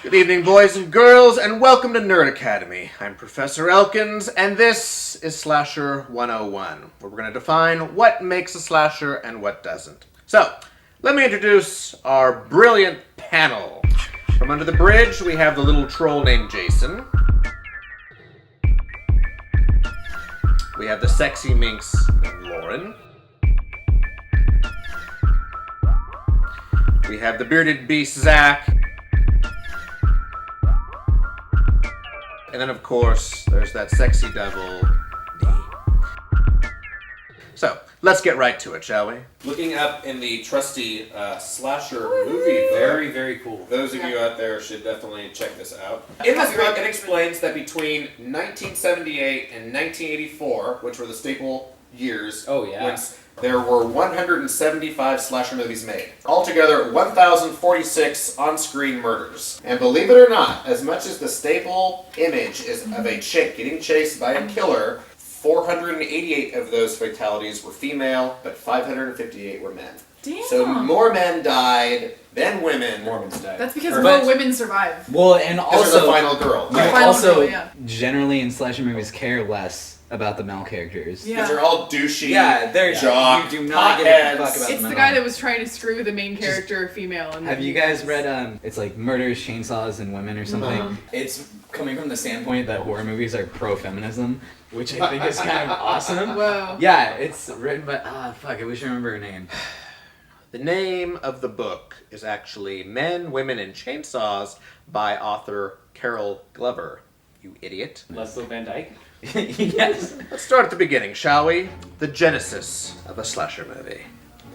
Good evening, boys and girls, and welcome to Nerd Academy. I'm Professor Elkins, and this is Slasher 101, where we're going to define what makes a slasher and what doesn't. So, let me introduce our brilliant panel. From under the bridge, we have the little troll named Jason. We have the sexy minx named Lauren. We have the bearded beast Zach. And then, of course, there's that sexy devil, me. So, let's get right to it, shall we? Looking up in the trusty slasher movie, very, very cool. Those of you out there should definitely check this out. In this book, it explains that between 1978 and 1984, which were the staple years, there were 175 slasher movies made. Altogether, 1,046 on-screen murders. And believe it or not, as much as the staple image is of a chick getting chased by a killer, 488 of those fatalities were female, but 558 were men. Damn. So more men died than women. Mormons died. That's because more women survive. Well, and also the final girl. Right. Final Also, girl, yeah. generally in slasher movies, care less about the male characters. Because they're all douchey, they're jock, you do not give a fuck about It's the the guy that was trying to screw the main character female. And have you guys read, it's like Murders, Chainsaws, and Women or something? Uh-huh. It's coming from the standpoint that horror movies are pro-feminism, which I think is kind of awesome. Whoa. Yeah, it's written by, I wish I remember her name. The name of the book is actually Men, Women, and Chainsaws by author Carol Glover. You idiot. Leslie Van Dyke? Yes. Let's start at the beginning, shall we? The genesis of a slasher movie.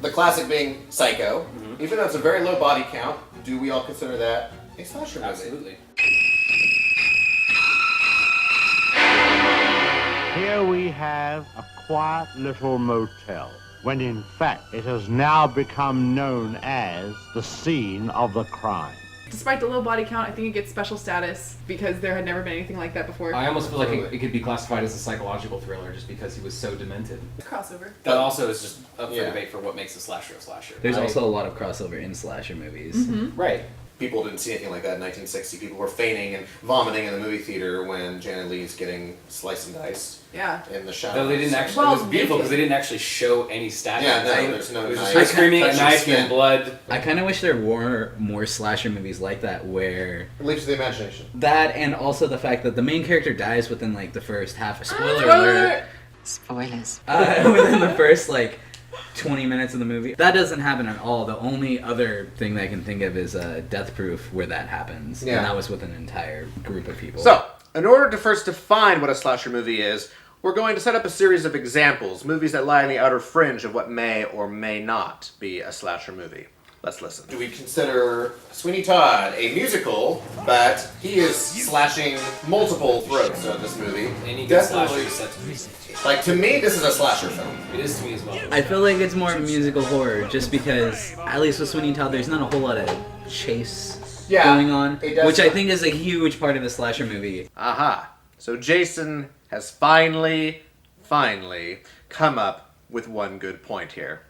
The classic being Psycho. Mm-hmm. Even though it's a very low body count, do we all consider that a slasher movie? Absolutely. Here we have a quiet little motel, when in fact it has now become known as the scene of the crime. Despite the low body count, I think it gets special status because there had never been anything like that before. I almost feel like it could be classified as a psychological thriller just because he was so demented. Crossover. That also is just up for debate for what makes a slasher a slasher. There's also a lot of crossover in slasher movies. Mm-hmm. Right. People didn't see anything like that in 1960. People were fainting and vomiting in the movie theater when Janet Leigh's getting sliced and diced in the shower. Though they didn't actually, it was beautiful because they didn't actually show any stabbing. Yeah, no, there's no it was knife. just screaming at knife and blood. I kind of wish there were more slasher movies like that where... It leaves the imagination. That, and also the fact that the main character dies within, like, the first half... Spoiler alert! Spoilers. Within the first, like, 20 minutes of the movie. That doesn't happen at all. The only other thing that I can think of is Death Proof, where that happens. Yeah. And that was with an entire group of people. So, in order to first define what a slasher movie is, we're going to set up a series of examples, movies that lie on the outer fringe of what may or may not be a slasher movie. Let's listen. Do we consider Sweeney Todd a musical, but he is slashing multiple throats of this movie? Any good slasher set to music. Like, to me, this is a slasher film. It is to me as well. I feel like it's more of a musical horror, just because, at least with Sweeney Todd, there's not a whole lot of chase going on, which I think is a huge part of the slasher movie. Aha. So Jason has finally come up with one good point here.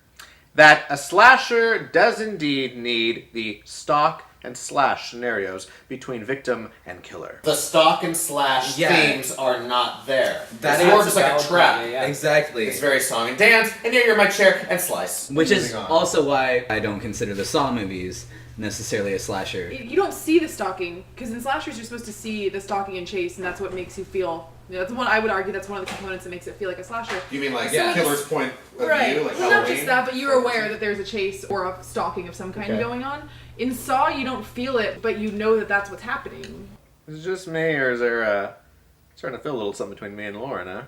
That a slasher does indeed need the stalk and slash scenarios between victim and killer. The stalk and slash themes are not there. It's more just like a trap. Yeah. Exactly. It's very song and dance, and here you're in my chair, and slice. Which is also why I don't consider the Saw movies necessarily a slasher. You don't see the stalking, because in slashers you're supposed to see the stalking and chase, and that's what makes you feel... that's one. I would argue that's one of the components that makes it feel like a slasher. You mean like killer's point of view? Like well, not just that, but you're aware that there's a chase or a stalking of some kind going on. In Saw, you don't feel it, but you know that that's what's happening. Is it just me, or is there starting to feel a little something between me and Lauren, huh?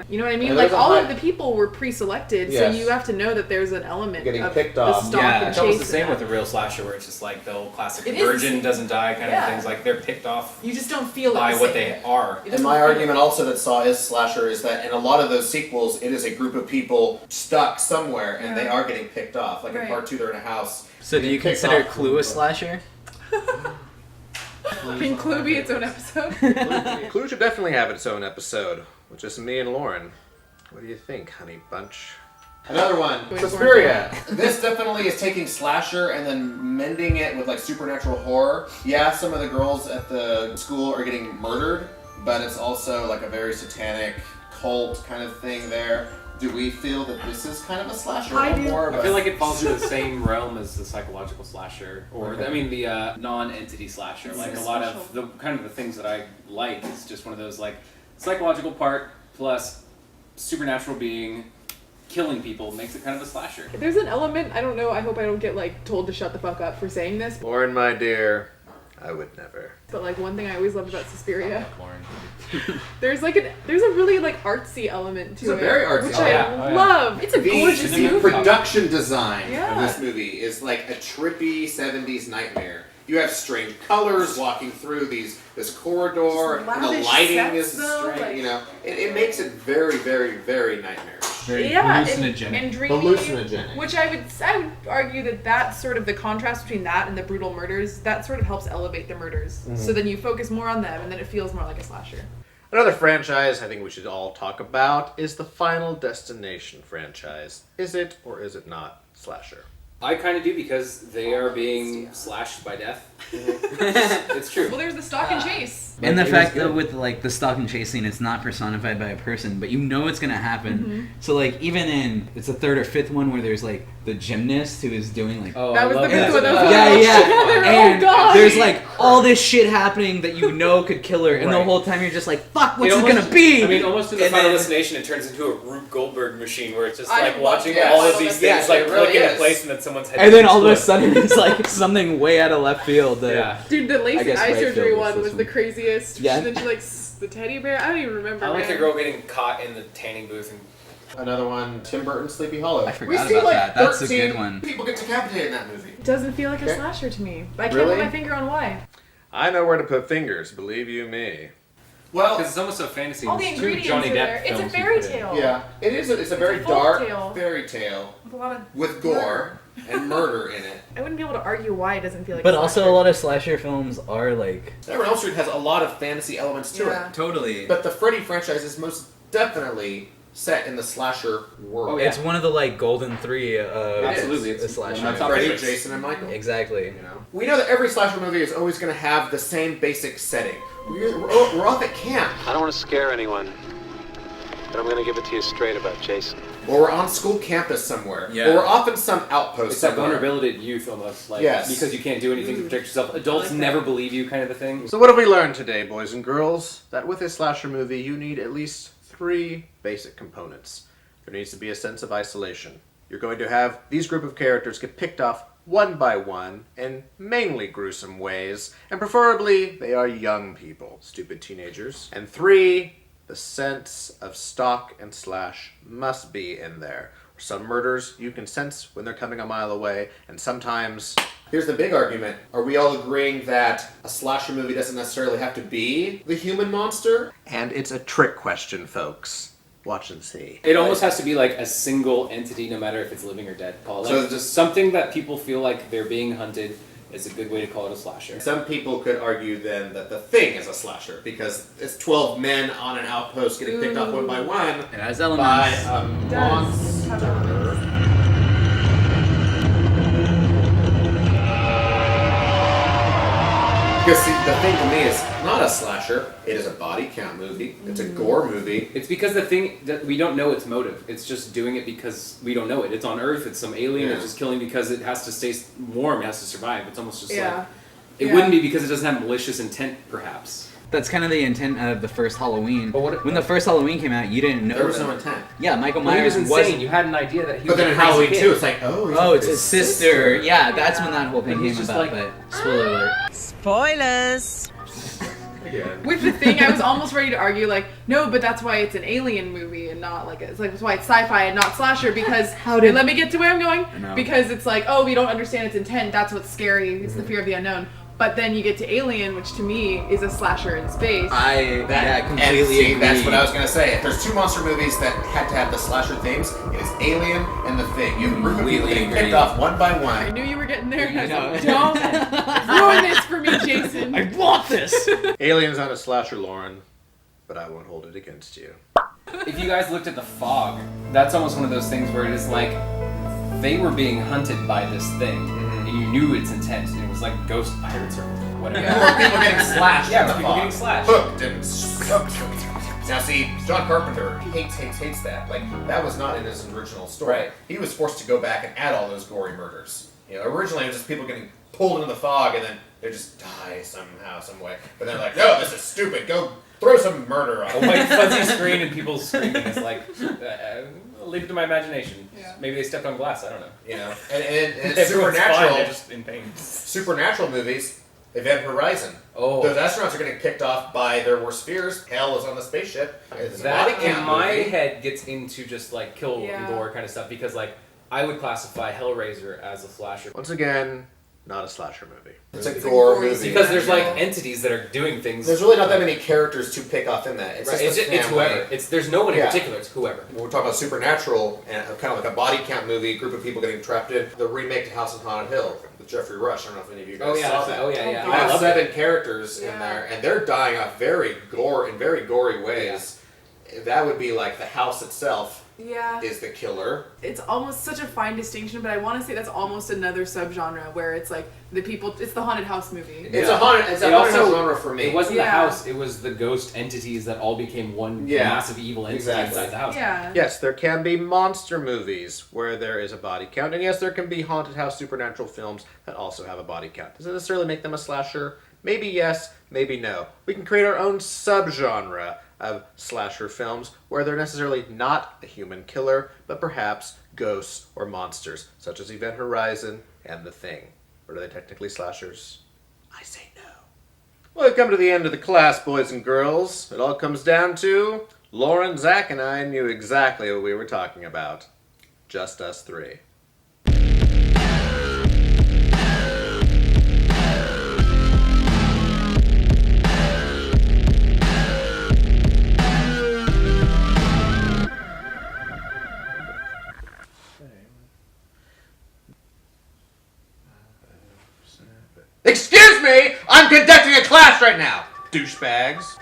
You know what I mean? Yeah, Like, there's a all high- of the people were pre-selected, Yes. so you have to know that there's an element Getting of picked the off. stalk Yeah, and it's almost the chase same and with a that. real slasher where it's just like the old classic It is. virgin doesn't die kind Yeah. of things. Like they're picked off You just don't feel by it. what they are. It And doesn't my feel argument also that Saw is slasher is that in a lot of those sequels, it is a group of people stuck somewhere and they are getting picked off. Like in Right. part 2, they're in a house. So do you Picked consider off. Clue a slasher? Can Clue be its own episode? Clue should definitely have its own episode, with just me and Lauren. What do you think, honey bunch? Another one. Suspiria. This definitely is taking slasher and then mending it with like supernatural horror. Yeah, some of the girls at the school are getting murdered, but it's also like a very satanic cult kind of thing there. Do we feel that this is kind of a slasher? I or do. more of I a- feel like it falls into the same realm as the psychological slasher, or Okay. I mean the non-entity slasher. It's Like so a lot special. of the kind of the things that I like is just one of those like psychological part plus supernatural being killing people makes it kind of a slasher. There's an element, I don't know, I hope I don't get like told to shut the fuck up for saying this, Lauren, my dear, I would never. but like one thing I always loved about Suspiria, Lauren. there's a really like artsy element to It's a it, very artsy which element. I love. It's a gorgeous The movie. production design Yeah. of this movie is like a trippy 70s nightmare. You have strange colors walking through this corridor, Just and the lavish lighting sets, is though, strange. like- You know, it makes it very, very, very nightmarish. Very Yeah, hallucinogenic. and dreamy, Hallucinogenic. which I would argue that that's sort of the contrast between that and the brutal murders. That sort of helps elevate the murders. So then you focus more on them, and then it feels more like a slasher. Another franchise I think we should all talk about is the Final Destination franchise. Is it or is it not slasher? I kind of do because they are being slashed by death. It's true. Well, there's the stalk and chase. And the It was fact good. that with like the stalk and chase scene, it's not personified by a person, but you know it's gonna happen. So like even in it's the third or fifth one where there's like the gymnast who is doing like Oh, That I was the love fifth that. one. That was the yeah, one yeah. together. And Oh god. there's like all this shit happening that you know could kill her, and the Right. whole time you're just like, "Fuck, what's It it almost- gonna be?" I mean, almost in the And Final then- Destination, it turns into a Rube Goldberg machine where it's just I like love watching that. all of Final these things Destination. like It really click into is. place, and then someone's head. And then all of a explode. sudden it's like something way out of left field. That, Yeah. Dude, the I LASIK guess eye Rayfield surgery was one this was one. the craziest. Yeah. And then she like the teddy bear. I don't even remember. I like man. the girl getting caught in the tanning booth and Another one, Tim Burton's Sleepy Hollow. I forgot we see about like that. That's a 13 good one. people get decapitated in that movie. It doesn't feel like a Okay. slasher to me. I can't Really? put my finger on why. I know where to put fingers, believe you me. Well, because it's almost a fantasy. All the It's two ingredients Johnny are Depp there. It's a films we fairy put in. tale. yeah, it is. It's a very folk dark tale. fairy tale With a lot of with gore and murder in it. I wouldn't be able to argue why it doesn't feel like But a also a slasher. lot of slasher films are like Nightmare on Elm Street has a lot of fantasy elements to Yeah. it, totally. but the Freddy franchise is most definitely set in the slasher world. Oh, yeah. It's one of the like golden three of Absolutely, a it's slasher. one of my top Freddy, favorites. Jason, and Michael. Exactly. You know, we know that every slasher movie is always going to have the same basic setting. We're off at camp, I don't want to scare anyone, but I'm going to give it to you straight about Jason. or we're on school campus somewhere, Yeah. or we're off in some outpost It's that somewhere. vulnerability at youth almost, like Yes. because you can't do anything to protect yourself. Adults I like that. never believe you, kind of a thing. So what have we learned today, boys and girls? That with a slasher movie, you need at least 3 basic components. There needs to be a sense of isolation. You're going to have these group of characters get picked off one by one in mainly gruesome ways, and preferably they are young people, stupid teenagers. And 3, the sense of stalk and slash must be in there. Some murders you can sense when they're coming a mile away, and sometimes Here's the big argument. Are we all agreeing that a slasher movie doesn't necessarily have to be the human monster? and it's a trick question, folks. Watch and see. It almost has to be like a single entity, no matter if it's living or dead. Paul. Like, So just something that people feel like they're being hunted is a good way to call it a slasher. Some people could argue then that The Thing is a slasher because it's 12 men on an outpost getting picked off one by one It has by elements. a It does have elements. monster. Because see, The Thing to me is not a slasher. It is a body count movie. It's a gore movie. It's because the thing that we don't know its motive. It's just doing it because we don't know it. It's on Earth. It's some alien. Yeah. It's just killing because it has to stay warm. It has to survive. It's almost just Yeah. like it Yeah. wouldn't be because it doesn't have malicious intent, perhaps. That's kind of the intent of the first Halloween. But what- when the first Halloween came out, you didn't know There was that. no intent. Yeah, Michael Well, he Myers was insane. wasn't. You had an idea that he But was then a in crazy Halloween kid. 2, it's like, oh, he's Oh, with it's his sister. Yeah, that's when that whole thing And he's came just about. like- But spoiler alert. Spoilers! With The Thing, I was almost ready to argue, like, no, but that's why it's an alien movie and not like, it's like, that's why it's sci-fi and not slasher, because, let me get to where I'm going, because it's like, oh, we don't understand its intent, that's what's scary, it's the fear of the unknown. But then you get to Alien, which to me is a slasher in space. I completely agree. That's what I was going to say. If there's two monster movies that had to have the slasher themes, it is Alien and The Thing. You have a group of people getting picked off one by one. I knew you were getting there. I was like, don't ruin this for me, Jason. I want this! Alien's not a slasher, Lauren, but I won't hold it against you. If you guys looked at The Fog, that's almost one of those things where it is like they were being hunted by this thing. And you knew its intent, and it was like ghost pirates or whatever. Yeah, people getting slashed. Yeah, people getting slashed. Hooked and now see, John Carpenter hates that. Like, that was not in his original story. Right. He was forced to go back and add all those gory murders. You know, originally it was just people getting pulled into the fog and then they just die somehow, some way. But they're like, no, this is stupid. Go throw some murder on a white fuzzy screen and people screaming. It's like, leave it to my imagination. Yeah. Maybe they stepped on glass. I don't know. You know, and Everyone's fine, supernatural, they're just in pain. Supernatural movies, Event Horizon. Oh, those astronauts are getting picked off by their worst fears. Hell is on the spaceship. It's that in my head gets into just like kill Yeah. and gore kind of stuff because like I would classify Hellraiser as a slasher. Once again, not a slasher movie. It's a gore movie. Because there's like entities that are doing things. There's really not that many characters to pick off in that. It's right. just It's whoever. There's no one in particular. It's whoever. When we're talking about Supernatural and kind of like a body count movie, a group of people getting trapped in, the remake to House on Haunted Hill with Jeffrey Rush. I don't know if any of you guys saw that. Oh yeah. You have 7 characters in there, and they're dying off very gory ways. Yeah. That would be like the house itself. Yeah. Is the killer. It's almost such a fine distinction, but I want to say that's almost another subgenre where it's like it's the haunted house movie. It's a haunted house genre for me. It wasn't the house, it was the ghost entities that all became one massive evil entity inside the house. Yeah. Yes, there can be monster movies where there is a body count, and yes, there can be haunted house supernatural films that also have a body count. Does it necessarily make them a slasher? Maybe yes, maybe no. We can create our own subgenre of slasher films where they're necessarily not a human killer, but perhaps ghosts or monsters, such as Event Horizon and The Thing. Or are they technically slashers? I say no. Well, we've come to the end of the class, boys and girls. It all comes down to Lauren, Zach, and I knew exactly what we were talking about. Just us three. Excuse me! I'm conducting a class right now, douchebags.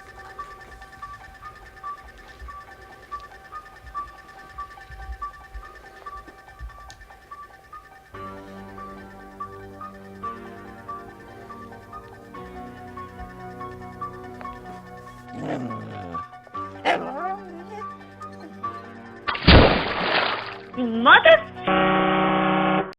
Mother